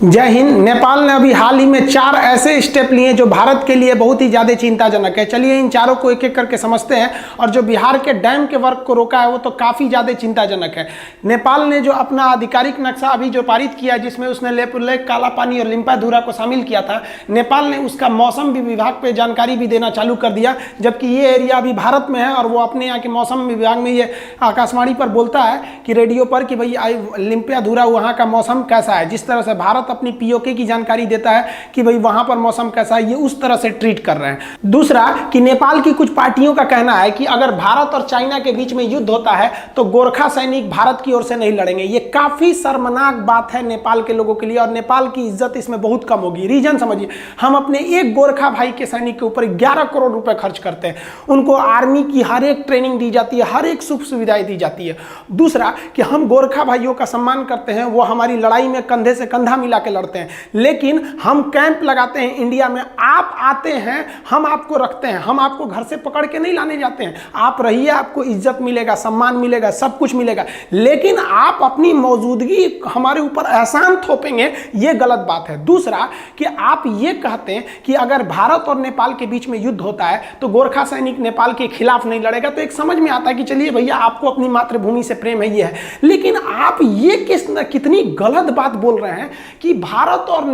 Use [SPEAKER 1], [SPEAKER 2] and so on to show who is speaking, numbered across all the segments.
[SPEAKER 1] जय हिंद। नेपाल ने अभी हाल ही में 4 ऐसे स्टेप लिए जो भारत के लिए बहुत ही ज़्यादा चिंताजनक है। चलिए इन चारों को एक एक करके समझते हैं। और जो बिहार के डैम के वर्क को रोका है वो तो काफ़ी ज़्यादा चिंताजनक है। नेपाल ने जो अपना आधिकारिक नक्शा अभी जो पारित किया है, जिसमें उसने लेपुर लेक, काला पानी और लिम्पाधुरा को शामिल किया था, नेपाल ने उसका मौसम विभाग पर जानकारी भी देना चालू कर दिया। जबकि ये एरिया अभी भारत में है और वो अपने यहाँ के मौसम विभाग में ये आकाशवाणी पर बोलता है कि रेडियो पर कि भाई लिम्पाधुरा वहाँ का मौसम कैसा है। जिस तरह से भारत अपनी पीओके की जानकारी देता है कि भाई वहां पर मौसम कैसा है, ये उस तरह से ट्रीट कर रहे हैं। दूसरा कि नेपाल की कुछ पार्टियों का कहना है कि अगर भारत और चाइना के बीच में युद्ध होता है तो गोरखा सैनिक भारत की ओर से नहीं लड़ेंगे। ये काफी शर्मनाक बात है नेपाल के लोगों के लिए और नेपाल की इज्जत इसमें बहुत कम होगी। रीजन समझिए, हम अपने एक गोरखा भाई के सैनिक के ऊपर 11 करोड़ रुपए खर्च करते हैं। उनको आर्मी की हर एक ट्रेनिंग दी जाती है, हर एक सुख सुविधाएं दी जाती है। दूसरा कि हम गोरखा भाइयों का सम्मान करते हैं, वो हमारी लड़ाई में कंधे से कंधा मिला के लड़ते हैं। लेकिन हम कैंप लगाते हैं इंडिया में, आप आते हैं, हम आपको रखते हैं, हम आपको घर से पकड़ के नहीं लाने जाते हैं। आप रहिए, आपको इज्जत मिलेगा, सम्मान मिलेगा, सब कुछ मिलेगा। लेकिन आप अपनी मौजूदगी हमारे ऊपर एहसान थोपेंगे, ये गलत बात है। दूसरा कि आप ये कहते हैं कि अगर भारत और नेपाल के बीच में युद्ध होता है तो गोरखा सैनिक नेपाल के खिलाफ नहीं लड़ेगा। तो एक समझ में आता है कि चलिए भैया, आपको अपनी मातृभूमि से प्रेम है, ये है। लेकिन आप ये कितनी गलत बात बोल रहे हैं कि भारत और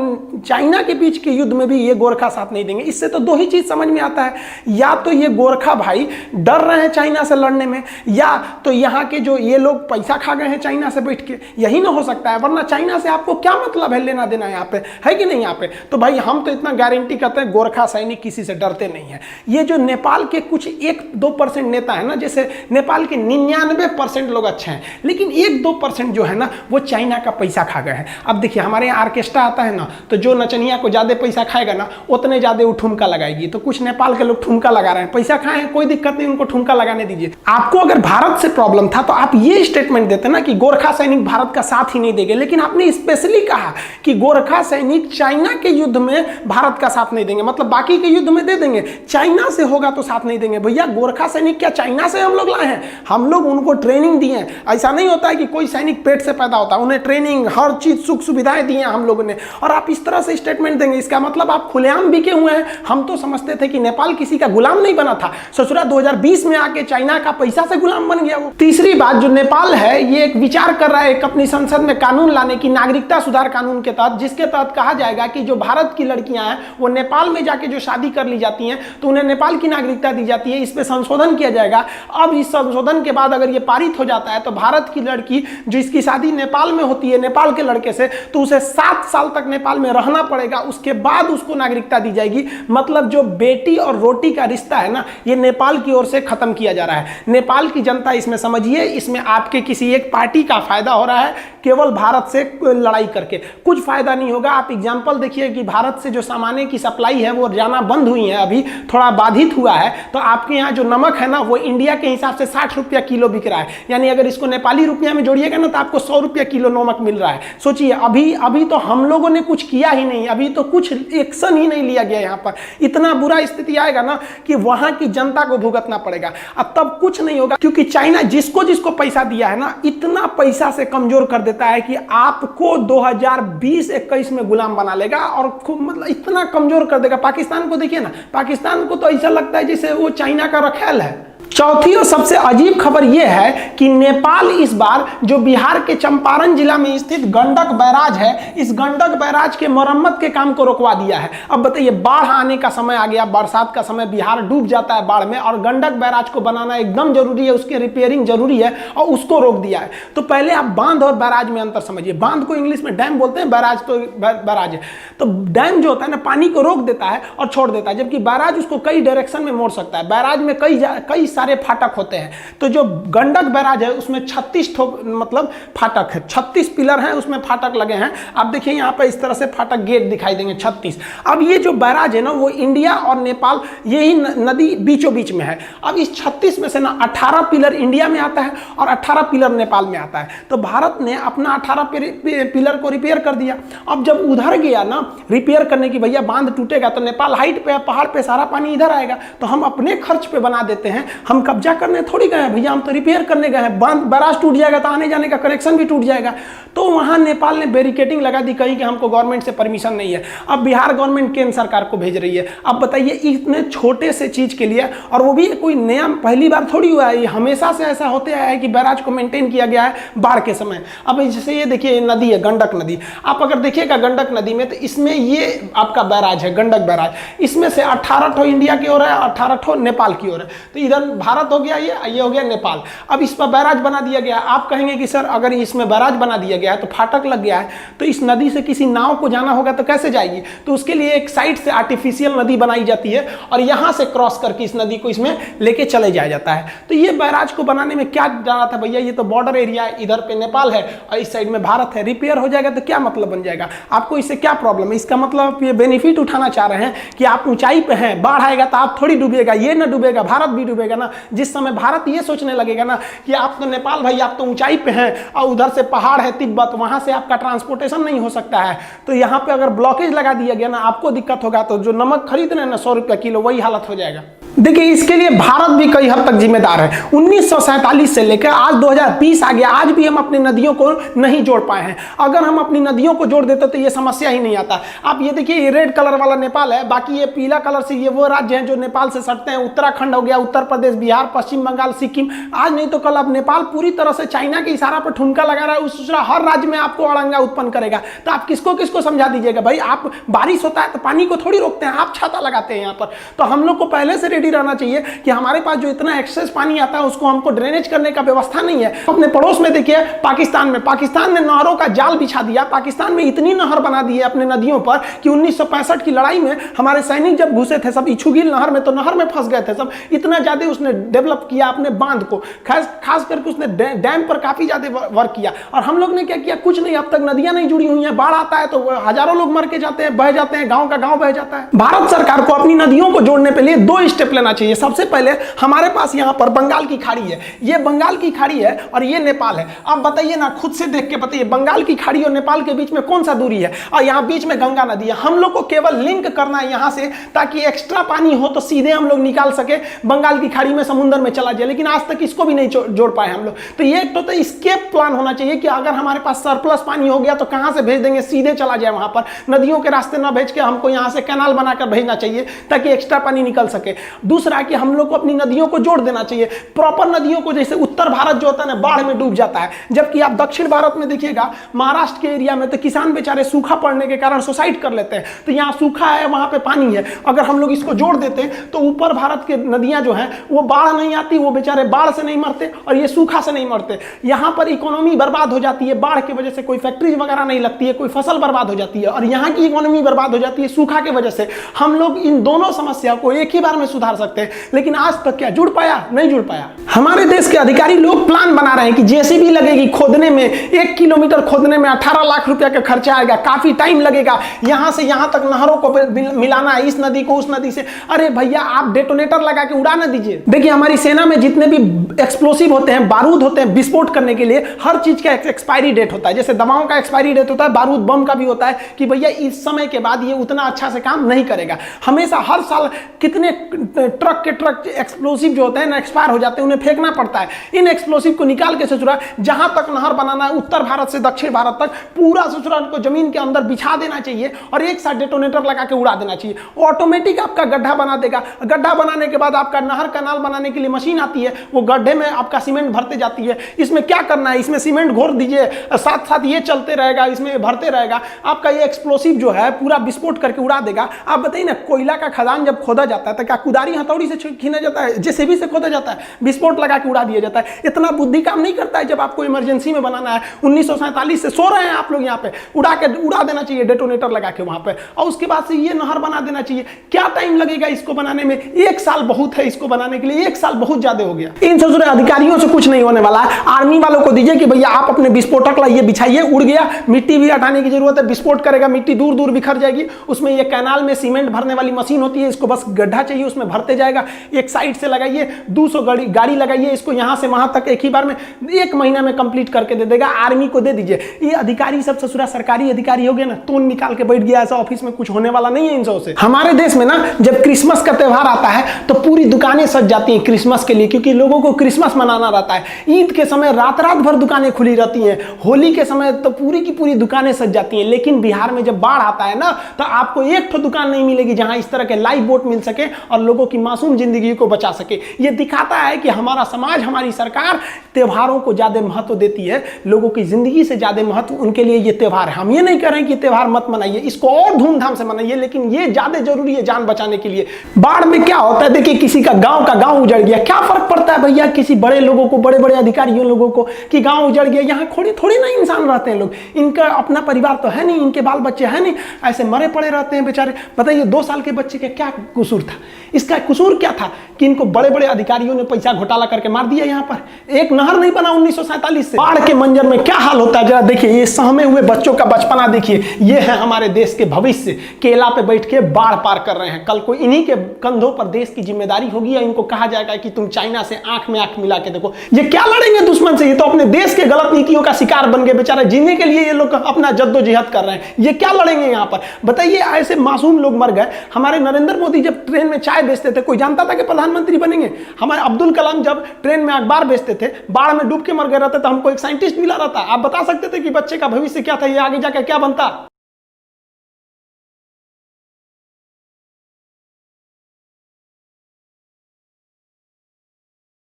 [SPEAKER 1] चाइना के बीच के युद्ध में भी ये गोरखा साथ नहीं देंगे। इससे तो दो ही चीज समझ में आता है, या तो ये गोरखा भाई डर रहे हैं चाइना से लड़ने में, या तो यहाँ के जो ये लोग पैसा खा गए हैं चाइना से बैठ के। यही ना हो सकता है, वरना चाइना से आपको क्या मतलब है, लेना देना यहाँ पे है कि नहीं। यहाँ पे तो भाई हम तो इतना गारंटी करते हैं, गोरखा सैनिक किसी से डरते नहीं है। ये जो नेपाल के कुछ 1-2% नेता है ना, जैसे नेपाल के 99% लोग अच्छे हैं, लेकिन 1-2% जो है ना वो चाइना का पैसा खा गए हैं। अब देखिए, हमारे यहाँ ऑर्केस्ट्रा आता है ना, तो जो नचनिया को ज्यादा पैसा खाएगा ना, उतने ज्यादा वो ठुमका लगाएगी। तो कुछ नेपाल के लोग ठुमका लगा रहे हैं, पैसा खाए हैं, कोई दिक्कत नहीं, उनको ठुमका लगाने दीजिए। आपको अगर भारत से प्रॉब्लम था तो आप ये स्टेटमेंट देते ना कि गोरखा सैनिक भारत का साथ ही नहीं देंगे। लेकिन आपने स्पेशली कहा कि गोरखा सैनिक चाइना के युद्ध में भारत का साथ नहीं देंगे, मतलब बाकी के युद्ध में दे देंगे, चाइना से होगा तो साथ नहीं देंगे। भैया, गोरखा सैनिक क्या चाइना से हम लोग लाए हैं? हम लोग उनको ट्रेनिंग दिए हैं। ऐसा नहीं होता है कि कोई सैनिक पेट से पैदा होता है, उन्हें ट्रेनिंग, हर चीज, सुख सुविधाएं दी हैं हम लोगों ने। और आप इस तरह से स्टेटमेंट देंगे, इसका मतलब आप खुलेआम बिके हुए हैं। हम तो समझते थे कि नेपाल किसी का गुलाम नहीं बना था, ससुरा 2020 में आके चाइना का पैसा से गुलाम बन गया वो। तीसरी बात, जो नेपाल है ये एक विचार कर रहा है एक अपनी संसद में कानून लाने की, नागरिकता सुधार कानून के तहत, जिसके तहत कहा जाएगा कि जो भारत की लड़कियां हैं वो नेपाल में जाके जो शादी कर ली जाती हैं तो उन्हें नेपाल की नागरिकता दी जाती है। इस पे संशोधन किया जाएगा। अब इस संशोधन के बाद अगर ये पारित हो जाता है तो भारत की लड़की जो इसकी शादी नेपाल में होती है, नेपाल के लड़के से, तो उसे 7 साल तक नेपाल में रहना पड़ेगा, उसके बाद उसको नागरिकता दी जाएगी। मतलब जो बेटी और रोटी का रिश्ता है ना, ये नेपाल की ओर से खत्म किया जा रहा है। नेपाल की जनता इसमें समझिए, इसमें आपके किसी एक पार्टी का फायदा हो रहा है, केवल भारत से लड़ाई करके कुछ फायदा नहीं होगा। आप एग्जांपल देखिए कि भारत से जो सामान्य की सप्लाई है वो जाना बंद हुई है, अभी थोड़ा बाधित हुआ है। तो आपके यहाँ जो नमक है ना, वो इंडिया के हिसाब से 60 रुपया किलो बिक रहा है। यानी अगर इसको नेपाली रुपया में जोड़िएगा ना तो आपको 100 रुपया किलो नमक मिल रहा है। सोचिए, अभी तो हम लोगों ने कुछ किया ही नहीं, अभी तो कुछ एक्शन ही नहीं लिया गया। यहाँ पर इतना बुरा स्थिति आएगा ना कि वहां की जनता को भुगतना पड़ेगा। अब तब कुछ नहीं होगा, क्योंकि चाइना जिसको पैसा दिया है ना, इतना पैसा से कमजोर कर देता है कि आपको 2020-21 में गुलाम बना लेगा और खूब, मतलब इतना कमजोर कर देगा। पाकिस्तान को देखिए ना, पाकिस्तान को तो ऐसा लगता है जैसे वो चाइना का रखेल है। चौथी और सबसे अजीब खबर यह है कि नेपाल इस बार जो बिहार के चंपारण जिला में स्थित गंडक बैराज है, इस गंडक बैराज के मरम्मत के काम को रोकवा दिया है। अब बताइए, बाढ़ आने का समय आ गया, बरसात का समय, बिहार डूब जाता है बाढ़ में, और गंडक बैराज को बनाना एकदम जरूरी है, उसकी रिपेयरिंग जरूरी है, और उसको रोक दिया है। तो पहले आप बांध और बैराज में अंतर समझिए। बांध को इंग्लिश में डैम बोलते हैं, बैराज तो बैराज है। तो डैम जो होता है ना, पानी को रोक देता है और छोड़ देता है, जबकि बैराज उसको कई डायरेक्शन में मोड़ सकता है। बैराज में कई सारे फाटक होते हैं। तो जो गंडक बैराज है उसमें 36 मतलब फाटक है, 36 पिलर हैं, उसमें फाटक लगे हैं। आप देखिए यहाँ पे इस तरह से फाटक गेट दिखाई देंगे 36। अब ये जो बैराज है ना, वो इंडिया और नेपाल, यही नदी बीचों बीच में है। अब इस 36 में से ना 18 पिलर इंडिया में आता है और 18 पिलर नेपाल में आता है। तो भारत ने अपना 18 पिलर को रिपेयर कर दिया। अब जब उधर गया ना रिपेयर करने की, भैया बांध टूटेगा तो नेपाल हाइट पे है, पहाड़ पे सारा पानी इधर आएगा, तो हम अपने खर्च पे बना देते हैं, हम हम कब्जा करने थोड़ी गए हैं भैया, हम तो रिपेयर करने गए हैं। बांध बैराज टूट जाएगा तो आने जाने का कनेक्शन भी टूट जाएगा। तो वहां नेपाल ने बैरिकेडिंग लगा दी, कहीं कि हमको गवर्नमेंट से परमिशन नहीं है। अब बिहार गवर्नमेंट केंद्र सरकार को भेज रही है। अब बताइए इतने छोटे से चीज के लिए, और वो भी कोई नया पहली बार थोड़ी हुआ है, ये हमेशा से ऐसा होते आया है कि बैराज को मेंटेन किया गया है बाढ़ के समय। अब जैसे ये देखिए नदी है गंडक नदी, आप अगर देखिएगा गंडक नदी में तो इसमें ये आपका बैराज है गंडक बैराज, इसमें से 18 ठो इंडिया की ओर है, 18 ठो नेपाल की ओर है। तो इधर भारत हो गया, ये हो गया नेपाल। अब इस पर बैराज बना दिया गया। आप कहेंगे कि सर अगर इसमें बैराज बना दिया गया है तो फाटक लग गया है, तो इस नदी से किसी नाव को जाना होगा तो कैसे जाएगी? तो उसके लिए एक साइड से आर्टिफिशियल नदी बनाई जाती है और यहां से क्रॉस करके इस नदी को इसमें लेके चले जाया जाता है। तो ये बैराज को बनाने में क्या जाना था भैया, ये तो बॉर्डर एरिया है, इधर पे नेपाल है और इस साइड में भारत है। रिपेयर हो जाएगा तो क्या मतलब बन जाएगा? आपको इससे क्या प्रॉब्लम है? इसका मतलब ये बेनिफिट उठाना चाह रहे हैं कि आप ऊंचाई पे हैं, बाढ़ आएगा तो आप थोड़ी डूबेगा, ये ना डूबेगा भारत भी डूबेगा ना। जिस समय भारत ये सोचने लगेगा ना कि आप तो नेपाल भाई आप तो ऊंचाई पे हैं और उधर से पहाड़ है तिब्बत, वहां से आपका ट्रांसपोर्टेशन नहीं हो सकता है, तो यहाँ पे अगर ब्लॉकेज लगा दिया गया ना आपको दिक्कत होगा। तो जो नमक खरीद रहे हैं ना 100 रुपया किलो, वही हालत हो जाएगा। देखिए इसके लिए भारत भी कई हद तक जिम्मेदार है। 1947 से लेकर आज 2020 आ गया, आज भी हम अपनी नदियों को नहीं जोड़ पाए हैं। अगर हम अपनी नदियों को जोड़ देते तो ये समस्या ही नहीं आता। आप ये देखिए ये रेड कलर वाला नेपाल है, बाकी ये पीला कलर से ये वो राज्य हैं जो नेपाल से सटते हैं। उत्तराखंड हो गया, उत्तर प्रदेश, बिहार, पश्चिम बंगाल, सिक्किम। आज नहीं तो कल अब नेपाल पूरी तरह से चाइना के इशारा पर ठुमका लगा रहा है, उस हर राज्य में आपको अड़ंगा उत्पन्न करेगा। तो आप किसको किसको समझा दीजिएगा भाई? आप बारिश होता है तो पानी को थोड़ी रोकते हैं, आप छाता लगाते हैं यहाँ पर। तो हम लोग को पहले से रहना चाहिए कि हमारे पास जो इतना एक्सेस पानी आता है उसको हमको ड्रेनेज करने का व्यवस्था नहीं है। अपने पड़ोस में देखिए पाकिस्तान ने नहरों का जाल बिछा दिया। पाकिस्तान में इतनी नहर बना दी है अपने नदियों पर कि 1965 की लड़ाई में हमारे सैनिक जब घुसे थे सब इछुगिल नहर में, तो नहर में फंस गए थे सब। इतना ज्यादा उसने डेवलप किया अपने बांध को, खास करके उसने डैम पर काफी ज्यादा वर्क किया। और हम लोग ने क्या किया? कुछ नहीं, अब तक नदियां नहीं जुड़ी हुई हैं। बाढ़ आता है तो हजारों लोग मर के जाते हैं, बह जाते हैं, गांव का गांव बह जाता है। भारत सरकार को अपनी नदियों को जोड़ने के लिए 2 स्टेप लेना चाहिए। सबसे पहले हमारे पास यहां पर बंगाल की खाड़ी है, ये बंगाल की खाड़ी है और ये नेपाल है। आप बताइए ना, खुद से देख के बताइए बंगाल की खाड़ी और नेपाल के बीच में कौन सा दूरी है? और यहां बीच में गंगा नदी है। हम लोग को केवल लिंक करना है यहां से, ताकि एक्स्ट्रा पानी हो तो सीधे हम लोग निकाल सके, बंगाल की खाड़ी में समुद्र में चला जाए। लेकिन आज तक इसको भी नहीं जोड़ पाए हम लोग। तो ये तो स्केप प्लान होना चाहिए कि अगर हमारे पास सरप्लस पानी हो गया तो कहां से भेज देंगे? सीधे चला जाए वहां पर, नदियों के रास्ते ना भेज के हमको यहां से कैनाल बनाकर भेजना चाहिए ताकि एक्स्ट्रा पानी निकल सके। दूसरा कि हम लोग को अपनी नदियों को जोड़ देना चाहिए, प्रॉपर नदियों को। जैसे उत्तर भारत जो होता है ना बाढ़ में डूब जाता है, जबकि आप दक्षिण भारत में देखिएगा महाराष्ट्र के एरिया में तो किसान बेचारे सूखा पड़ने के कारण सुसाइड कर लेते हैं। तो यहाँ सूखा है, वहां पे पानी है। अगर हम लोग इसको जोड़ देते तो ऊपर भारत के नदियां जो हैं वो बाढ़ नहीं आती, वो बेचारे बाढ़ से नहीं मरते और ये सूखा से नहीं मरते। यहाँ पर इकोनॉमी बर्बाद हो जाती है, बाढ़ की वजह से कोई फैक्ट्री वगैरह नहीं लगती है, कोई फसल बर्बाद हो जाती है और यहाँ की इकोनॉमी बर्बाद हो जाती है सूखा की वजह से। हम लोग इन दोनों समस्या को एक ही बार में सुधार सकते हैं, लेकिन आज तक क्या जुड़ पाया? नहीं जुड़ पाया। हमारे देश के अधिकारी लोग प्लान बना रहे हैं कि जेसीबी लगेगी खोदने में, 1 किलोमीटर खोदने में 18 लाख रुपया का खर्चा आएगा, काफी टाइम लगेगा। यहां से यहां तक नहरों को मिलाना है, इस नदी को उस नदी से। अरे भैया आप डेटोनेटर लगा के उड़ा ना दीजिए। देखिए हमारी सेना में जितने भी एक्सप्लोसिव होते हैं, बारूद होते हैं विस्फोट करने के लिए, हर चीज का एक्सपायरी डेट होता है। जैसे दवाओं का एक्सपायरी डेट होता है, बारूद बम का भी होता है कि भैया इस समय के बाद ये उतना अच्छा से काम नहीं करेगा। हमेशा हर साल कितने ट्रक के ट्रक एक्सप्लोसिव जो होते हैं ना एक्सपायर हो जाते हैं, उन्हें फेंकना पड़ता है। इन एक्सप्लोसिव को निकाल के ससुरा जहां तक नहर बनाना है, उत्तर भारत से दक्षिण भारत तक पूरा ससुरा को जमीन के अंदर बिछा देना चाहिए और एक साथ डेटोनेटर लगा के उड़ा देना चाहिए। ऑटोमेटिक आपका गड्ढा बना देगा। गड्ढा बनाने के बाद आपका नहर कैनाल बनाने के लिए मशीन आती है, वो गड्ढे में आपका सीमेंट भरते जाती है। इसमें क्या करना है? इसमें सीमेंट घोर दीजिए, साथ साथ ये चलते रहेगा, इसमें भरते रहेगा। आपका ये एक्सप्लोसिव जो है पूरा विस्फोट करके उड़ा देगा। आप बताइए ना, कोयला का खदान जब खोदा जाता है तो क्या कुदारी हथौड़ी से खींचा जाता है? जेसीबी से खोदा जाता है, विस्फोट लगा के उड़ा दिया जाता है। इतना बुद्धि काम नहीं करता है जब आपको इमरजेंसी में बनाना है। 1947 से सो रहे हैं आप लोग यहाँ पे, उड़ा देना चाहिए डेटोनेटर लगा के वहां पे, और उसके बाद से ये नहर बना देना चाहिए। क्या टाइम लगेगा इसको बनाने में? 1 साल बहुत है इसको बनाने के लिए, 1 साल बहुत ज्यादा हो गया। इन ससुरे अधिकारियों से कुछ नहीं होने वाला है। आर्मी वालों को दीजिए कि भैया आप अपने विस्फोटक लाइए, बिछाइए, उड़ गया, मिट्टी भी हटाने की जरूरत है, विस्फोट करेगा, मिट्टी दूर दूर बिखर जाएगी। उसमें ये कैनाल में सीमेंट भरने वाली मशीन होती है, इसको बस गड्ढा चाहिए, उसमें भरते जाएगा। एक साइड से लगाइए, 200 गाड़ी लगाइए, इसको यहाँ से वहाँ तक एक ही बार में 1 महीना में कंप्लीट करके दे देगा। आर्मी को दे दीजिए। ये अधिकारी सब ससुरा सरकारी अधिकारी हो गए ना, तोन निकाल के बैठ गया ऐसा ऑफिस में, कुछ होने वाला नहीं है इन सबसे। हमारे देश में ना जब क्रिसमस का त्योहार आता है तो पूरी दुकानें सज जाती हैं क्रिसमस के लिए, क्योंकि लोगों को क्रिसमस मनाना रहता है। ईद के समय रात रात भर दुकानें खुली रहती हैं, होली के समय तो पूरी की पूरी दुकानें सज जाती हैं। लेकिन बिहार में जब बाढ़ आता है ना तो आपको एक तो दुकान नहीं मिलेगी जहां इस तरह के लाइफ बोट मिल सके और लोगों की मासूम जिंदगी को बचा सके। यह दिखाता है कि हमारा समाज, हमारी सरकार त्योहारों को ज्यादा महत्व देती है, लोगों की जिंदगी से ज्यादा महत्व उनके लिए ये त्योहार है। हम ये नहीं कह रहे हैं कि त्योहार मत मनाइए, इसको और धूमधाम से मनाइए, लेकिन ये ज्यादा जरूरी है जान बचाने के लिए। बाढ़ में क्या होता है, देखिए किसी का गांव उजड़ गया, क्या फर्क पड़ता है भैया किसी बड़े लोगों को, बड़े बड़े अधिकारियों लोगों को कि गांव उजड़ गया। यहाँ थोड़ी ना इंसान रहते हैं लोग, इनका अपना परिवार तो है नहीं, इनके बाल बच्चे हैं नहीं, ऐसे मरे पड़े रहते हैं बेचारे। बताइए 2 साल के बच्चे का क्या कसूर था? इसका कसूर क्या था कि इनको बड़े बड़े अधिकारियों ने पैसा घोटाला करके मार दिया। यहाँ पर एक नहर नहीं बना 1947 से। बाढ़ के मंजर में क्या हाल होता है जरा देखिए, ये सहमे हुए बच्चों का बचपना देखिए। ये है हमारे देश के भविष्य, केला पे बैठ के बाढ़ पार कर रहे हैं। कल को इन्हीं के कंधों पर देश की जिम्मेदारी होगी या इनको कहा जाएगा कि तुम चाइना से आंख में आंख मिला के देखो। ये क्या लड़ेंगे दुश्मन से? ये तो अपने देश के गलत नीतियों का शिकार बन गए बेचारे, जीने के लिए ये लोग अपना जद्दोजहद कर रहे हैं। ये क्या लड़ेंगे यहाँ पर? बताइए, ऐसे मासूम लोग मर गए। हमारे नरेंद्र मोदी जब ट्रेन में चाय बेचते थे, कोई जानता था कि प्रधानमंत्री बनेंगे? हमारे अब्दुल कलाम जब ट्रेन में अखबार बेचते थे, बाढ़ में डूब के मर गए रहते तो हमको एक साइंटिस्ट मिला रहता। आप बता सकते थे कि बच्चे का भविष्य क्या था, ये आगे जाकर क्या बनता?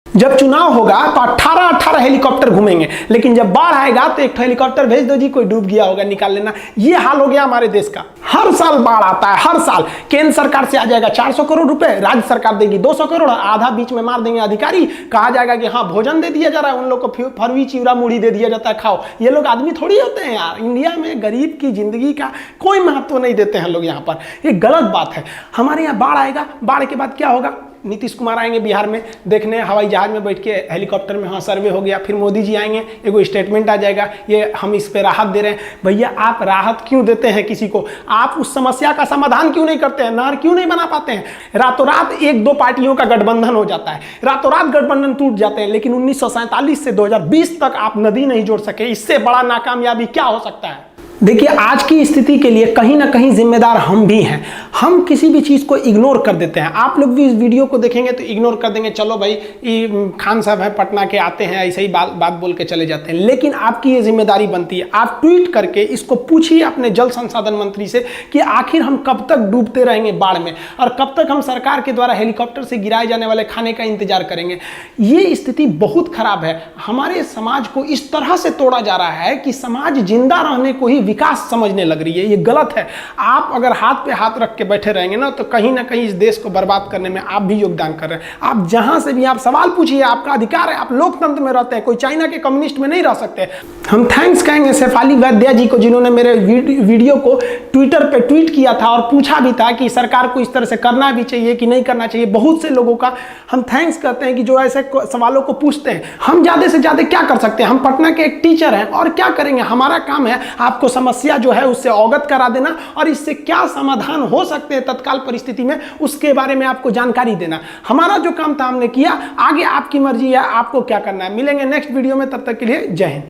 [SPEAKER 1] जब चुनाव होगा तो 18 हेलीकॉप्टर घूमेंगे, लेकिन जब बाढ़ आएगा तो एक हेलीकॉप्टर भेज दो जी, कोई डूब गया होगा निकाल लेना। ये हाल हो गया हमारे देश का। हर साल बाढ़ आता है, हर साल। केंद्र सरकार से आ जाएगा 400 करोड़ रुपए, राज्य सरकार देगी 200 करोड़, आधा बीच में मार देंगे अधिकारी। कहा जाएगा कि हाँ भोजन दे दिया जा रहा है, उन लोग को फरवी चिवड़ा मुड़ी दे दिया जाता है, खाओ। ये लोग आदमी थोड़ी होते हैं यार। इंडिया में गरीब की जिंदगी का कोई महत्व नहीं देते हैं लोग यहाँ पर। ये गलत बात है। हमारे यहाँ बाढ़ आएगा, बाढ़ के बाद क्या होगा? नीतीश कुमार आएंगे बिहार में देखने, हवाई जहाज में बैठ के, हेलीकॉप्टर में, हाँ सर्वे हो गया। फिर मोदी जी आएंगे, एगो स्टेटमेंट आ जाएगा, ये हम इस पे राहत दे रहे हैं। भैया आप राहत क्यों देते हैं किसी को? आप उस समस्या का समाधान क्यों नहीं करते हैं? नहर क्यों नहीं बना पाते हैं? रातों रात 1-2 पार्टियों का गठबंधन हो जाता है, रातों रात गठबंधन टूट जाते हैं, लेकिन 1947 से 2020 तक आप नदी नहीं जोड़ सके। इससे बड़ा नाकामयाबी क्या हो सकता है? देखिए, आज की स्थिति के लिए कहीं ना कहीं जिम्मेदार हम भी हैं। हम किसी भी चीज़ को इग्नोर कर देते हैं। आप लोग भी इस वीडियो को देखेंगे तो इग्नोर कर देंगे, चलो भाई ये खान साहब है पटना के, आते हैं ऐसे ही बात बोल के चले जाते हैं। लेकिन आपकी ये जिम्मेदारी बनती है, आप ट्वीट करके इसको पूछिए अपने जल संसाधन मंत्री से कि आखिर हम कब तक डूबते रहेंगे बाढ़ में, और कब तक हम सरकार के द्वारा हेलीकॉप्टर से गिराए जाने वाले खाने का इंतजार करेंगे। ये स्थिति बहुत खराब है। हमारे समाज को इस तरह से तोड़ा जा रहा है कि समाज जिंदा रहने को ही विकास समझने लग रही है। ये गलत है। आप अगर हाथ पे हाथ रख के बैठे रहेंगे ना तो कहीं ना कहीं इस देश को बर्बाद करने में आप भी योगदान कर रहे हैं। आप जहां से भी आप सवाल पूछिए, आपका अधिकार है, आप लोकतंत्र में रहते हैं, कोई चाइना के कम्युनिस्ट में नहीं रह सकते। हम थैंक्स कहेंगे शेफाली वैद्या जी को, जिन्होंने मेरे वीडियो को ट्विटर पे ट्वीट किया था और पूछा भी था कि सरकार को इस तरह से करना भी चाहिए कि नहीं करना चाहिए। बहुत से लोगों का हम थैंक्स करते हैं कि जो ऐसे सवालों को पूछते हैं। हम ज्यादा से ज्यादा क्या कर सकते हैं? हम पटना के एक टीचर हैं और क्या करेंगे? हमारा काम है आपको समस्या जो है उससे अवगत करा देना और इससे क्या समाधान हो सकते हैं तत्काल परिस्थिति में, उसके बारे में आपको जानकारी देना। हमारा जो काम था हमने किया। आगे आपकी मर्जी है, आपको क्या करना है। मिलेंगे नेक्स्ट वीडियो में, तब तक के लिए जय हिंद।